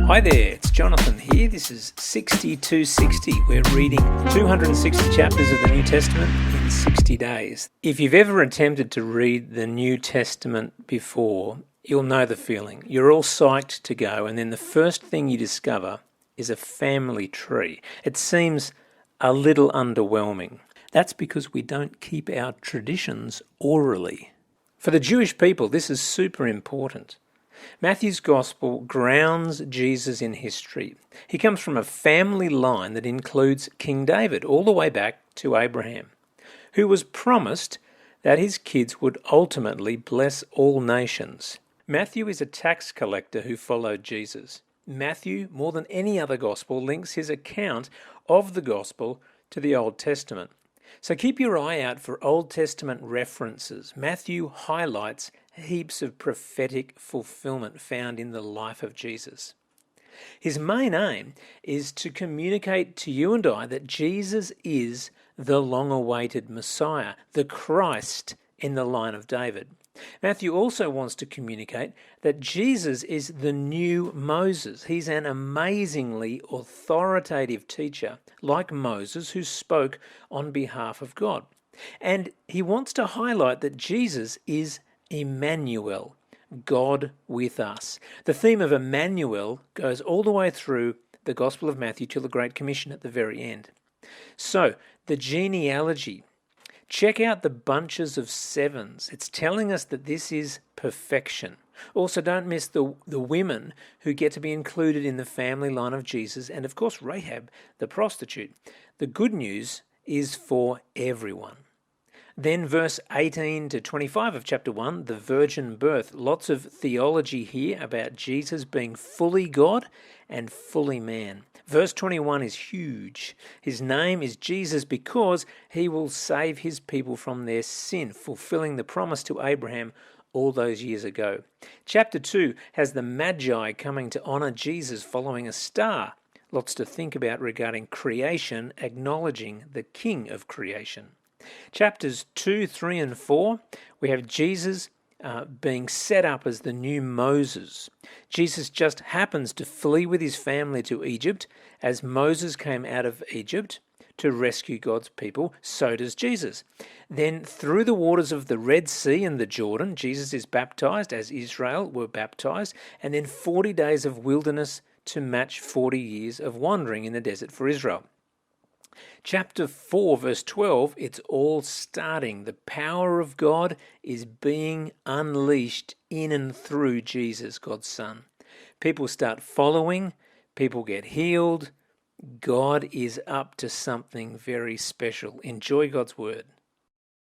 Hi there, it's Jonathan here. This is 60-60. We're reading 260 chapters of the New Testament in 60 days. If you've ever attempted to read the New Testament before, you'll know the feeling. You're all psyched to go, and then the first thing you discover is a family tree. It seems a little underwhelming. That's because we don't keep our traditions orally. For the Jewish people, this is super important. Matthew's Gospel grounds Jesus in history. He comes from a family line that includes King David, all the way back to Abraham, who was promised that his kids would ultimately bless all nations. Matthew is a tax collector who followed Jesus. Matthew, more than any other Gospel, links his account of the Gospel to the Old Testament. So keep your eye out for Old Testament references. Matthew highlights heaps of prophetic fulfillment found in the life of Jesus. His main aim is to communicate to you and I that Jesus is the long-awaited Messiah, the Christ in the line of David. Matthew also wants to communicate that Jesus is the new Moses. He's an amazingly authoritative teacher, like Moses, who spoke on behalf of God. And he wants to highlight that Jesus is Emmanuel, God with us. The theme of Emmanuel goes all the way through the Gospel of Matthew till the Great Commission at the very end. So, the genealogy. Check out the bunches of sevens. It's telling us that this is perfection. Also, don't miss the women who get to be included in the family line of Jesus, and of course Rahab, the prostitute. The good news is for everyone. Then verse 18 to 25 of chapter 1, the virgin birth. Lots of theology here about Jesus being fully God and fully man. Verse 21 is huge. His name is Jesus because he will save his people from their sin, fulfilling the promise to Abraham all those years ago. Chapter 2 has the Magi coming to honor Jesus following a star. Lots to think about regarding creation, acknowledging the King of creation. Chapters 2, 3, and 4, we have Jesus being set up as the new Moses. Jesus just happens to flee with his family to Egypt. As Moses came out of Egypt to rescue God's people, so does Jesus. Then through the waters of the Red Sea and the Jordan, Jesus is baptized as Israel were baptized, and then 40 days of wilderness to match 40 years of wandering in the desert for Israel. Chapter 4, verse 12, it's all starting. The power of God is being unleashed in and through Jesus, God's Son. People start following, people get healed. God is up to something very special. Enjoy God's Word.